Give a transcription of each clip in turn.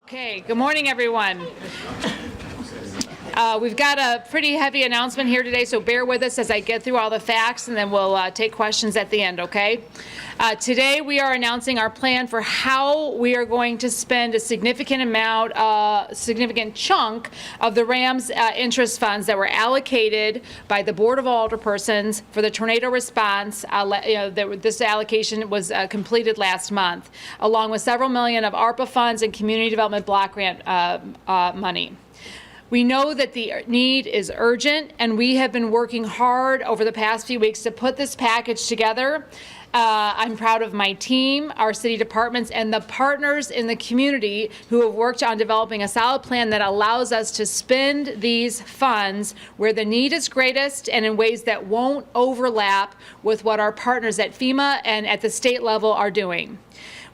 Okay, good morning, everyone. We've got a pretty heavy announcement here today, so bear with us as I get through all the facts, and then we'll take questions at the end, okay? Today, we are announcing our plan for how we are going to spend a significant chunk of the RAMS interest funds that were allocated by the Board of Alderpersons for the tornado response. This allocation was completed last month, along with several million of ARPA funds and community development block grant money. We know that the need is urgent, and we have been working hard over the past few weeks to put this package together. I'm proud of my team, our city departments, and the partners in the community who have worked on developing a solid plan that allows us to spend these funds where the need is greatest and in ways that won't overlap with what our partners at FEMA and at the state level are doing.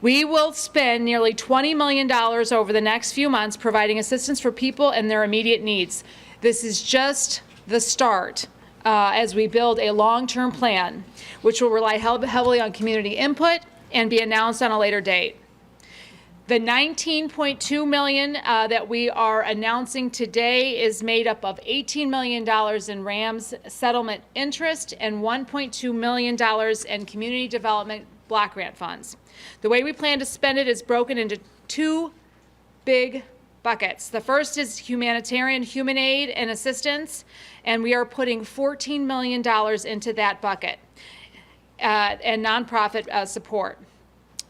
We will spend nearly $20 million over the next few months providing assistance for people and their immediate needs. This is just the start as we build a long-term plan, which will rely heavily on community input and be announced on a later date. The $19.2 million that we are announcing today is made up of $18 million in RAMS settlement interest and $1.2 million in community development block grant funds. The way we plan to spend it is broken into two big buckets. The first is humanitarian, human aid and assistance, and we are putting $14 million into that bucket, and nonprofit support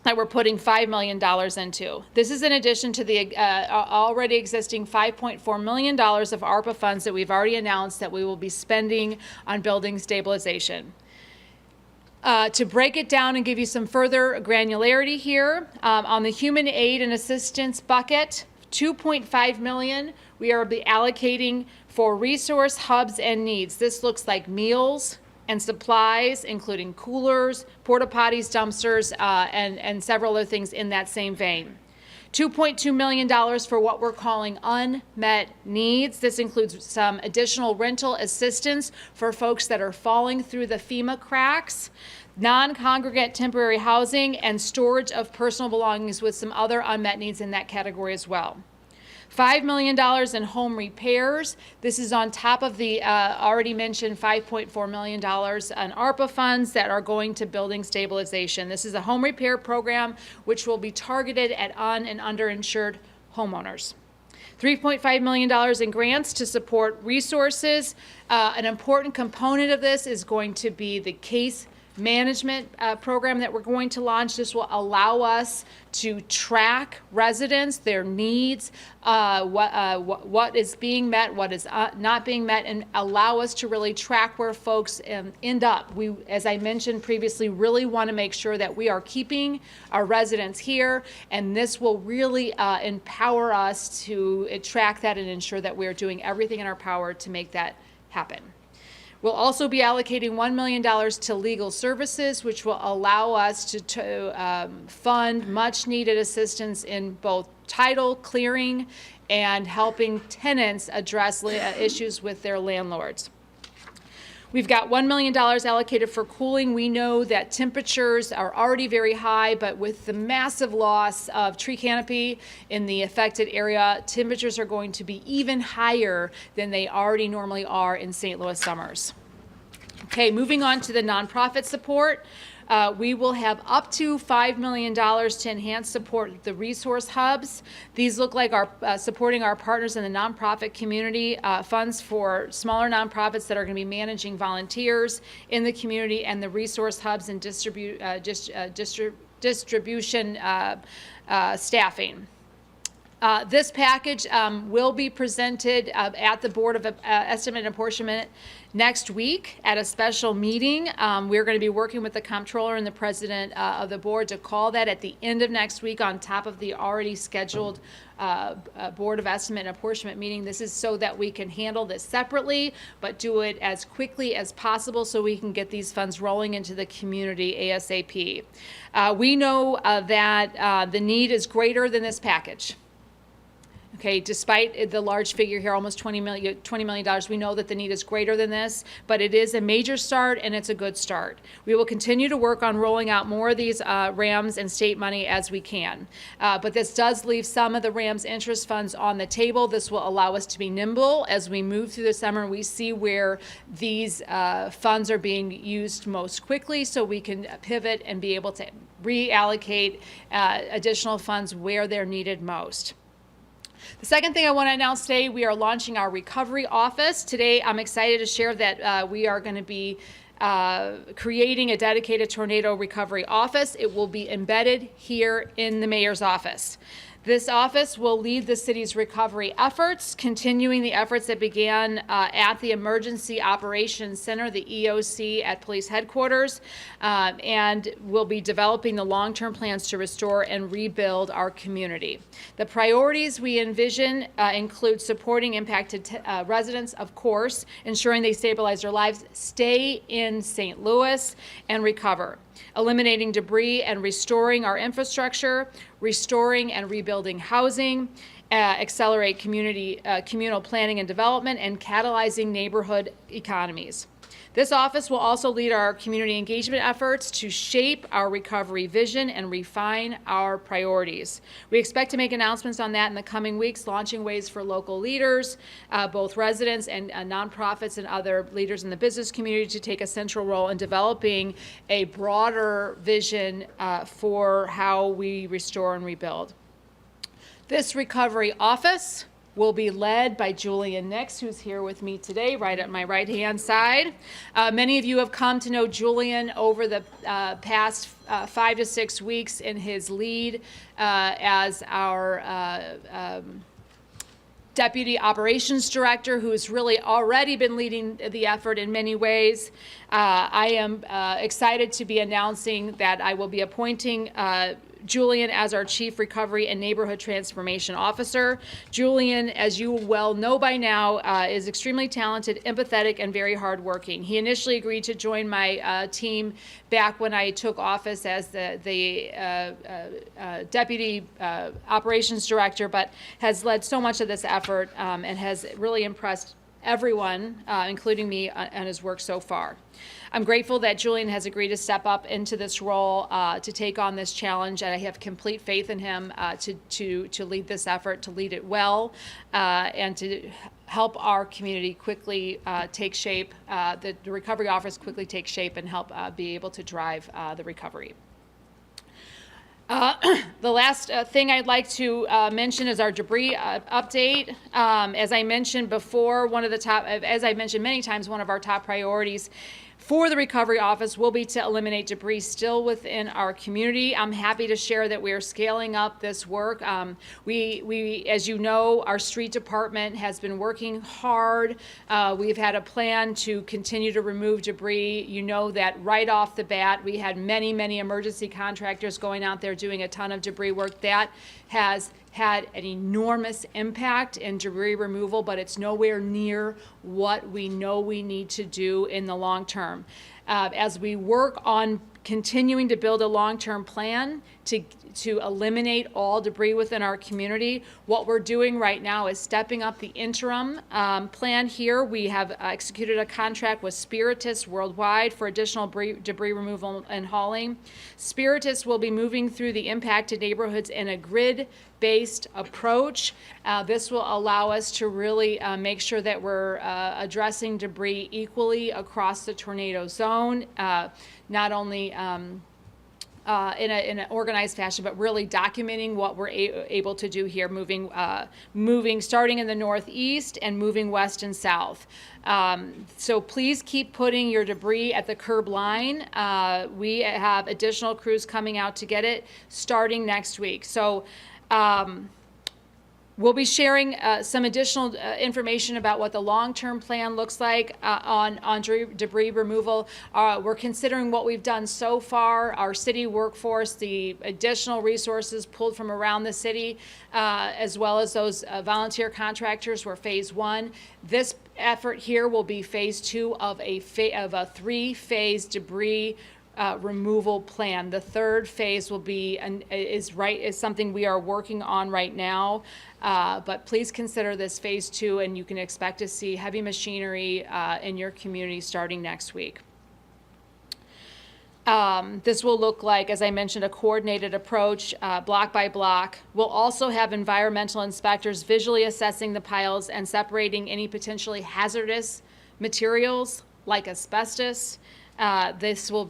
that we're putting $5 million into. This is in addition to the already existing $5.4 million of ARPA funds that we've already announced that we will be spending on building stabilization. To break it down and give you some further granularity here, on the human aid and assistance bucket, $2.5 million we are allocating for resource hubs and needs. This looks like meals and supplies, including coolers, porta potties, dumpsters, and several other things in that same vein. $2.2 million for what we're calling unmet needs. This includes some additional rental assistance for folks that are falling through the FEMA cracks, non-congregate temporary housing, and storage of personal belongings with some other unmet needs in that category as well. $5 million in home repairs. This is on top of the already mentioned $5.4 million in ARPA funds that are going to building stabilization. This is a home repair program which will be targeted at un- and underinsured homeowners. $3.5 million in grants to support resources. An important component of this is going to be the case management program that we're going to launch. This will allow us to track residents, their needs, what is being met, what is not being met, and allow us to really track where folks end up. We, as I mentioned previously, really want to make sure that we are keeping our residents here, and this will really empower us to track that and ensure that we are doing everything in our power to make that happen. We'll also be allocating $1 million to legal services, which will allow us to fund much needed assistance in both title clearing and helping tenants address issues with their landlords. We've got $1 million allocated for cooling. We know that temperatures are already very high, but with the massive loss of tree canopy in the affected area, temperatures are going to be even higher than they already normally are in St. Louis summers. Okay, moving on to the nonprofit support. We will have up to $5 million to enhance support the resource hubs. These look like our supporting our partners in the nonprofit community, funds for smaller nonprofits that are going to be managing volunteers in the community, and the resource hubs and distribution staffing. This package will be presented at the Board of Estimate and Apportionment next week at a special meeting. We're going to be working with the comptroller and the president of the board to call that at the end of next week on top of the already scheduled Board of Estimate and Apportionment meeting. This is so that we can handle this separately, but do it as quickly as possible so we can get these funds rolling into the community ASAP. We know that the need is greater than this package. Okay, despite the large figure here, almost $20 million, we know that the need is greater than this, but it is a major start and it's a good start. We will continue to work on rolling out more of these RAMs and state money as we can. But this does leave some of the RAMs interest funds on the table. This will allow us to be nimble as we move through the summer and we see where these funds are being used most quickly, so we can pivot and be able to reallocate additional funds where they're needed most. The second thing I want to announce today, we are launching our recovery office. Today, I'm excited to share that we are going to be creating a dedicated tornado recovery office. It will be embedded here in the mayor's office. This office will lead the city's recovery efforts, continuing the efforts that began at the Emergency Operations Center, the EOC at police headquarters, and will be developing the long-term plans to restore and rebuild our community. The priorities we envision include supporting impacted residents, of course, ensuring they stabilize their lives, stay in St. Louis, and recover. Eliminating debris and restoring our infrastructure, restoring and rebuilding housing, accelerate communal planning and development, and catalyzing neighborhood economies. This office will also lead our community engagement efforts to shape our recovery vision and refine our priorities. We expect to make announcements on that in the coming weeks, launching ways for local leaders, both residents and nonprofits and other leaders in the business community to take a central role in developing a broader vision for how we restore and rebuild. This recovery office will be led by Julian Nix, who's here with me today, right at my right-hand side. Many of you have come to know Julian over the past 5 to 6 weeks in his lead as our Deputy Operations Director, who's really already been leading the effort in many ways. I am excited to be announcing that I will be appointing Julian as our Chief Recovery and Neighborhood Transformation Officer. Julian, as you well know by now, is extremely talented, empathetic, and very hardworking. He initially agreed to join my team back when I took office as the Deputy Operations Director, but has led so much of this effort and has really impressed everyone, including me, on his work so far. I'm grateful that Julian has agreed to step up into this role to take on this challenge, and I have complete faith in him to lead this effort, to lead it well, and to help our community quickly take shape, the recovery office quickly take shape and help be able to drive the recovery. The last thing I'd like to mention is our debris update. As I mentioned before, as I mentioned many times, one of our top priorities for the recovery office will be to eliminate debris still within our community. I'm happy to share that we are scaling up this work. We, as you know, our street department has been working hard. We've had a plan to continue to remove debris. You know that right off the bat, we had many emergency contractors going out there doing a ton of debris work. That has had an enormous impact in debris removal, but it's nowhere near what we know we need to do in the long term. As we work on continuing to build a long-term plan to eliminate all debris within our community, what we're doing right now is stepping up the interim plan here. We have executed a contract with Spiritus Worldwide for additional debris removal and hauling. Spiritus will be moving through the impacted neighborhoods in a grid-based approach. This will allow us to really make sure that we're addressing debris equally across the tornado zone, not only in an organized fashion, but really documenting what we're able to do here, moving starting in the northeast and moving west and south. So please keep putting your debris at the curb line. We have additional crews coming out to get it starting next week. So we'll be sharing some additional information about what the long-term plan looks like on debris removal. We're considering what we've done so far, our city workforce, the additional resources pulled from around the city, as well as those volunteer contractors were phase one. This effort here will be phase two of a 3-phase debris removal plan. The third phase will be is something we are working on right now, but please consider this phase 2, and you can expect to see heavy machinery in your community starting next week. This will look like, as I mentioned, a coordinated approach, block by block. We'll also have environmental inspectors visually assessing the piles and separating any potentially hazardous materials like asbestos. They will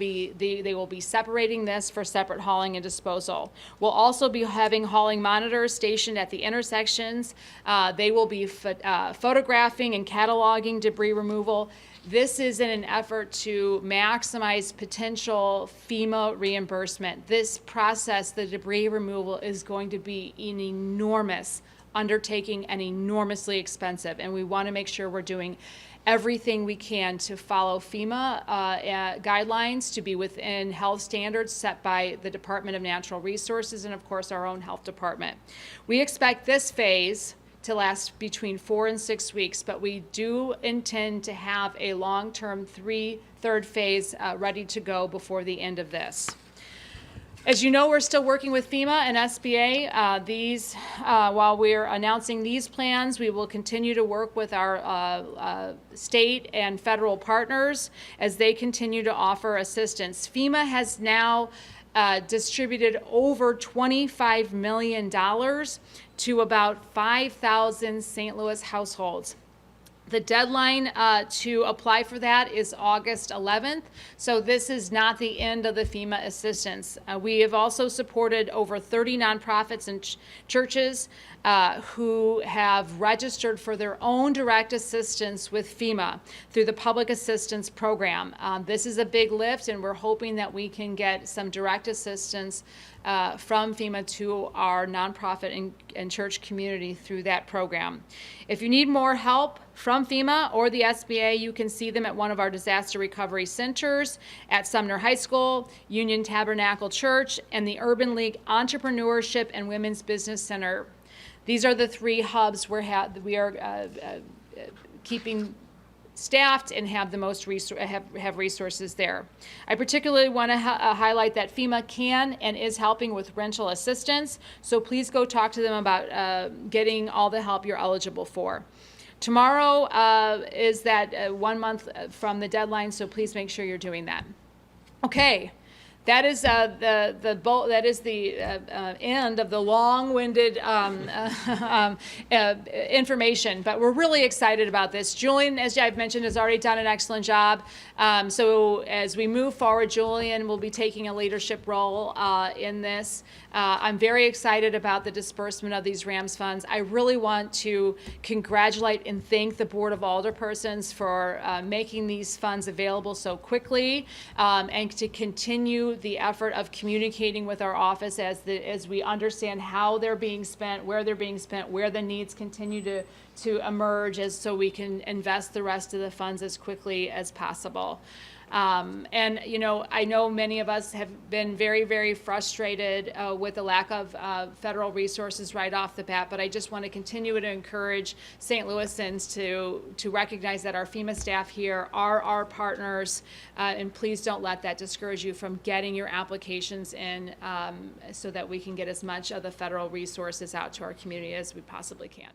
be separating this for separate hauling and disposal. We'll also be having hauling monitors stationed at the intersections. They will be photographing and cataloging debris removal. This is in an effort to maximize potential FEMA reimbursement. This process, the debris removal, is going to be an enormous undertaking and enormously expensive, and we want to make sure we're doing everything we can to follow FEMA guidelines, to be within health standards set by the Department of Natural Resources and, of course, our own health department. We expect this phase to last between 4 and 6 weeks, but we do intend to have a long-term third phase ready to go before the end of this. As you know, we're still working with FEMA and SBA. While we're announcing these plans, we will continue to work with our state and federal partners as they continue to offer assistance. FEMA has now distributed over $25 million to about 5,000 St. Louis households. The deadline to apply for that is August 11th, so this is not the end of the FEMA assistance. We have also supported over 30 nonprofits and churches who have registered for their own direct assistance with FEMA through the Public Assistance Program. This is a big lift, and we're hoping that we can get some direct assistance from FEMA to our nonprofit and church community through that program. If you need more help from FEMA or the SBA, you can see them at one of our disaster recovery centers at Sumner High School, Union Tabernacle Church, and the Urban League Entrepreneurship and Women's Business Center. These are the 3 hubs we are keeping staffed and have the most have resources there. I particularly want to highlight that FEMA can and is helping with rental assistance, so please go talk to them about getting all the help you're eligible for. Tomorrow is that 1 month from the deadline, so please make sure you're doing that. Okay. That is the end of the long-winded information, but we're really excited about this. Julian, as I've mentioned, has already done an excellent job. So as we move forward, Julian will be taking a leadership role in this. I'm very excited about the disbursement of these RAMS funds. I really want to congratulate and thank the Board of Alderpersons for making these funds available so quickly, and to continue the effort of communicating with our office as we understand how they're being spent, where they're being spent, where the needs continue to emerge, so we can invest the rest of the funds as quickly as possible. And, you know, I know many of us have been very, very frustrated with the lack of federal resources right off the bat, but I just want to continue to encourage St. Louisans to recognize that our FEMA staff here are our partners, and please don't let that discourage you from getting your applications in so that we can get as much of the federal resources out to our community as we possibly can.